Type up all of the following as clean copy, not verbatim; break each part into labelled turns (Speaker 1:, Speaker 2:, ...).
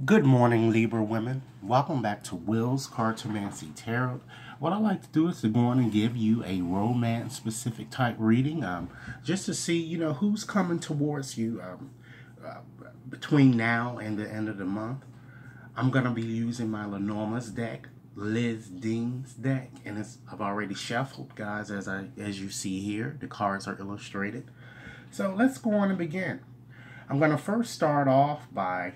Speaker 1: Good morning, Libra women. Welcome back to Will's Cartomancy Tarot. What I like to do is to go on and give you a romance-specific type reading, just to see, who's coming towards you between now and the end of the month. I'm going to be using my Lenormand's deck, Liz Dean's deck, and I've already shuffled, guys, as you see here. The cards are illustrated. So let's go on and begin. I'm going to first start off by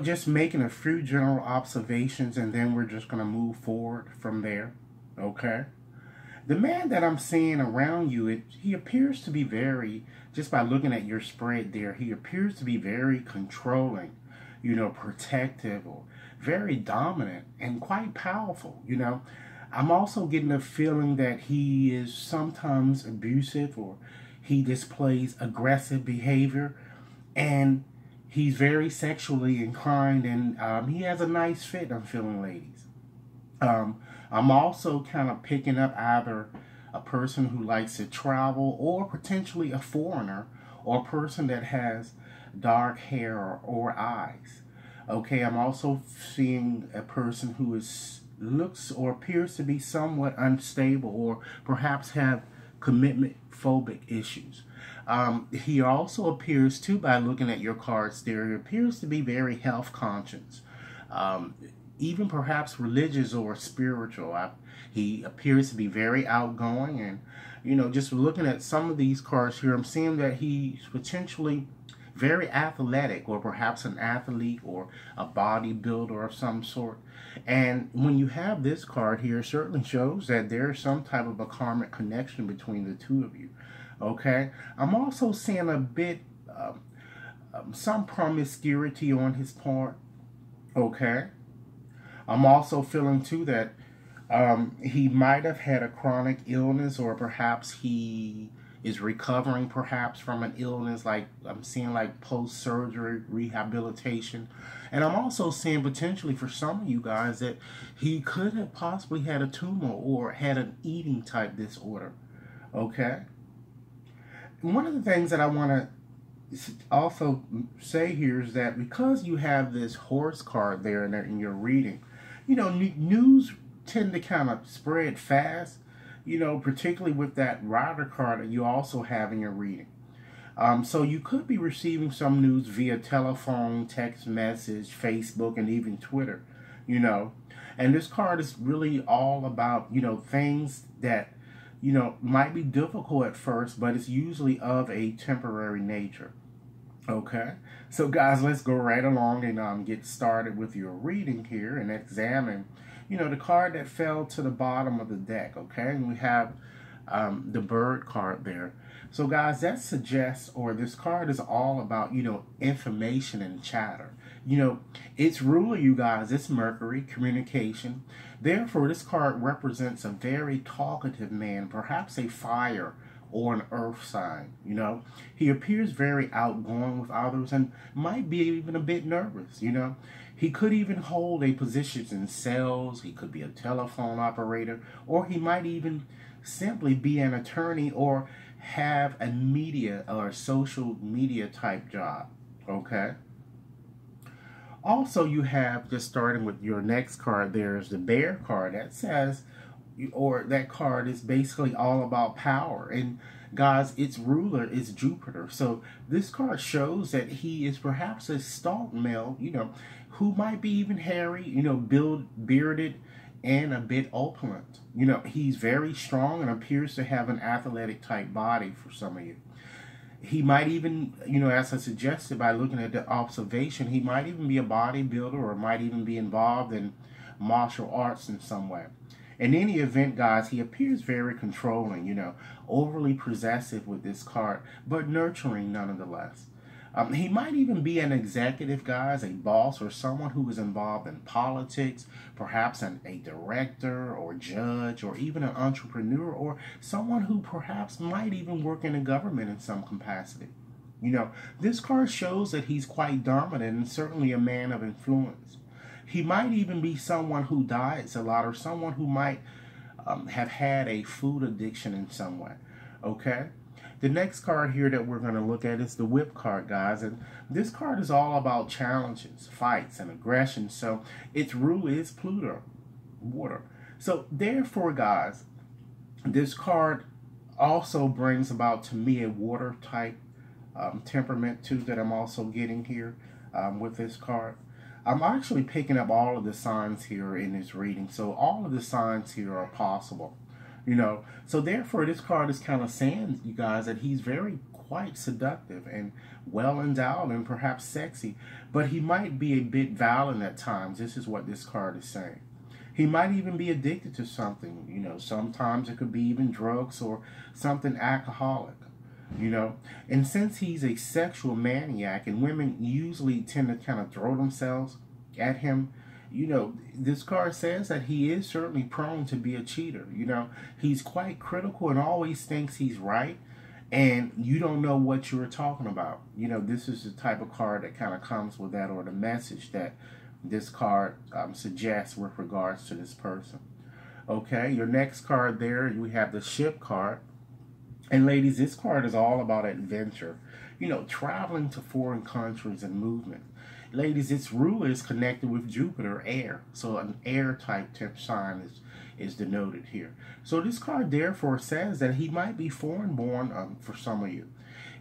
Speaker 1: just making a few general observations, and then we're just going to move forward from there, okay? The man that I'm seeing around you, he appears to be just by looking at your spread there, he appears to be very controlling, protective, or very dominant and quite powerful, I'm also getting a feeling that he is sometimes abusive, or he displays aggressive behavior, and he's very sexually inclined, and he has a nice fit, I'm feeling, ladies. I'm also kind of picking up either a person who likes to travel, or potentially a foreigner, or a person that has dark hair or eyes. Okay, I'm also seeing a person who looks or appears to be somewhat unstable, or perhaps have commitment phobic issues. He also appears to, by looking at your cards there, he appears to be very health conscious, even perhaps religious or spiritual. He appears to be very outgoing, and just looking at some of these cards here, I'm seeing that he's potentially very athletic, or perhaps an athlete or a bodybuilder of some sort. And when you have this card here, it certainly shows that there's some type of a karmic connection between the two of you. Okay, I'm also seeing a bit some promiscuity on his part. Okay, I'm also feeling too that he might have had a chronic illness, or perhaps he is recovering perhaps from an illness, like I'm seeing like post-surgery rehabilitation. And I'm also seeing potentially for some of you guys that he could have possibly had a tumor or had an eating type disorder. Okay, one of the things that I want to also say here is that because you have this horse card there in your reading, news tend to kind of spread fast, particularly with that rider card that you also have in your reading. So you could be receiving some news via telephone, text message, Facebook, and even Twitter, And this card is really all about, things that might be difficult at first, but it's usually of a temporary nature. Okay, so guys, let's go right along and get started with your reading here and examine, the card that fell to the bottom of the deck. Okay, and we have the bird card there. So guys, that suggests, or this card is all about, information and chatter. Its ruler, you guys, it's Mercury, communication. Therefore, this card represents a very talkative man, perhaps a fire or an earth sign. He appears very outgoing with others and might be even a bit nervous. He could even hold a position in sales. He could be a telephone operator, or he might even simply be an attorney, or have a media or social media type job. Okay. Also, you have, just starting with your next card, there's the bear card that says, or that card is basically all about power. And guys, its ruler is Jupiter. So this card shows that he is perhaps a stalked male, who might be even hairy, bearded, and a bit opulent. He's very strong and appears to have an athletic type body for some of you. He might even, as I suggested by looking at the observation, he might even be a bodybuilder, or might even be involved in martial arts in some way. In any event, guys, he appears very controlling, overly possessive with this card, but nurturing nonetheless. He might even be an executive, guys, a boss, or someone who is involved in politics, perhaps a director or judge, or even an entrepreneur, or someone who perhaps might even work in the government in some capacity. This card shows that he's quite dominant and certainly a man of influence. He might even be someone who diets a lot, or someone who might have had a food addiction in some way. Okay? The next card here that we're going to look at is the Whip card, guys. And this card is all about challenges, fights, and aggression. So its ruler is Pluto, water. So therefore, guys, this card also brings about to me a water type temperament too that I'm also getting here with this card. I'm actually picking up all of the signs here in this reading. So all of the signs here are possible. You know, so therefore this card is kind of saying, you guys, that he's very quite seductive and well endowed and perhaps sexy, but he might be a bit violent at times. This is what this card is saying. He might even be addicted to something, you know, sometimes it could be even drugs or something alcoholic, you know. And since he's a sexual maniac and women usually tend to kind of throw themselves at him, you know, this card says that he is certainly prone to be a cheater. You know, he's quite critical and always thinks he's right, and you don't know what you're talking about. You know, this is the type of card that kind of comes with that, or the message that this card suggests with regards to this person. Okay, your next card there, we have the Ship card. And ladies, this card is all about adventure. You know, traveling to foreign countries and movement. Ladies, its ruler is connected with Jupiter, air. So an air type sign is denoted here. So this card therefore says that he might be foreign born for some of you.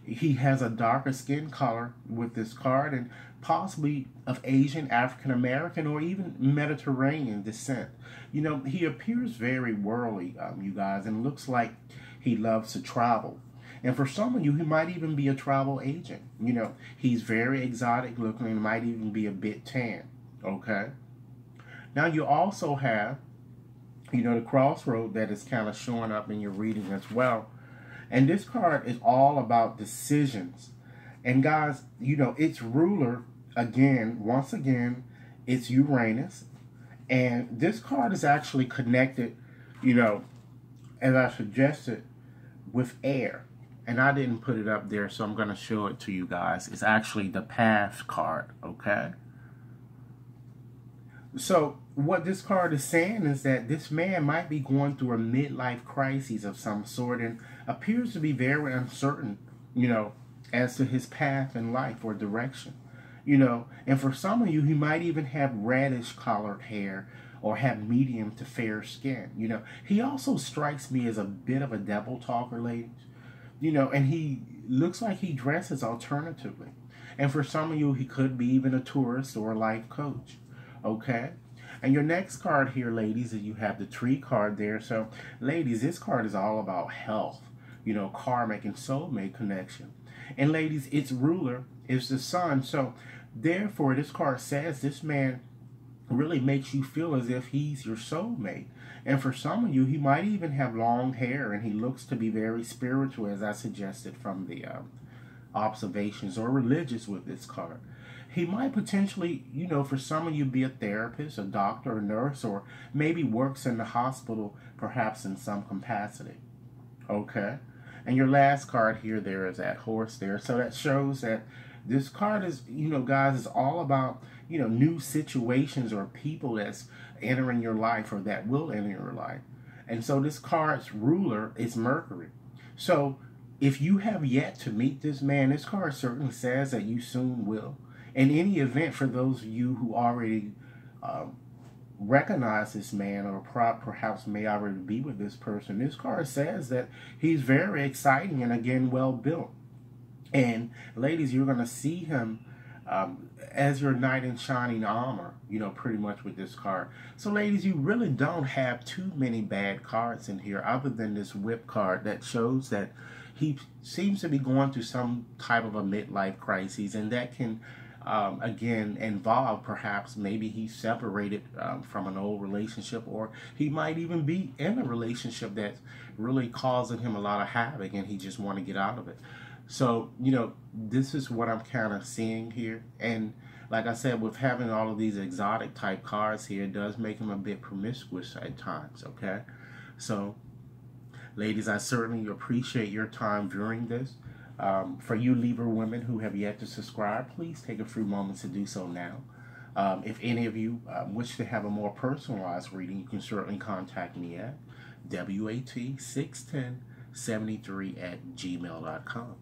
Speaker 1: He has a darker skin color with this card and possibly of Asian, African American, or even Mediterranean descent. You know, he appears very worldly, you guys, and looks like he loves to travel. And for some of you, he might even be a travel agent. You know, he's very exotic looking and might even be a bit tan. Okay? Now, you also have, you know, the crossroad that is kind of showing up in your reading as well. And this card is all about decisions. And guys, you know, its ruler, again, once again, it's Uranus. And this card is actually connected, you know, as I suggested, with air. And I didn't put it up there, so I'm going to show it to you guys. It's actually the Path card, okay? So what this card is saying is that this man might be going through a midlife crisis of some sort and appears to be very uncertain, you know, as to his path in life or direction. You know, and for some of you, he might even have reddish colored hair or have medium to fair skin. You know, he also strikes me as a bit of a devil talker, ladies. You know, and he looks like he dresses alternatively. And for some of you, he could be even a tourist or a life coach. Okay? And your next card here, ladies, is you have the Tree card there. So, ladies, this card is all about health, you know, karmic and soulmate connection. And ladies, its ruler is the sun. So, therefore, this card says this man really makes you feel as if he's your soulmate. And for some of you, he might even have long hair, and he looks to be very spiritual, as I suggested from the observations, or religious with this card. He might potentially, you know, for some of you, be a therapist, a doctor, a nurse, or maybe works in the hospital, perhaps in some capacity. Okay? And your last card here, there is that horse there. So that shows that this card is, you know, guys, is all about, you know, new situations or people that's entering your life or that will enter your life. And so this card's ruler is Mercury. So if you have yet to meet this man, this card certainly says that you soon will. In any event, for those of you who already recognize this man or perhaps may already be with this person, this card says that he's very exciting and, again, well built. And ladies, you're going to see him as your knight in shining armor, you know, pretty much with this card. So ladies, you really don't have too many bad cards in here other than this Whip card that shows that he seems to be going through some type of a midlife crisis, and that can again involve perhaps maybe he's separated from an old relationship, or he might even be in a relationship that's really causing him a lot of havoc and he just want to get out of it. So, you know, this is what I'm kind of seeing here. And like I said, with having all of these exotic type cards here, it does make him a bit promiscuous at times, okay? So, ladies, I certainly appreciate your time viewing this. For you Libra women who have yet to subscribe, please take a few moments to do so now. If any of you wish to have a more personalized reading, you can certainly contact me at WAT610 73@gmail.com.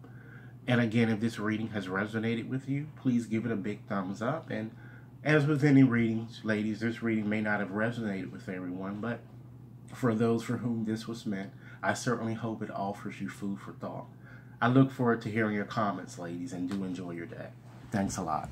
Speaker 1: And again, if this reading has resonated with you, please give it a big thumbs up. And as with any readings, ladies, this reading may not have resonated with everyone, but for those for whom this was meant, I certainly hope it offers you food for thought. I look forward to hearing your comments, ladies, and do enjoy your day. Thanks a lot.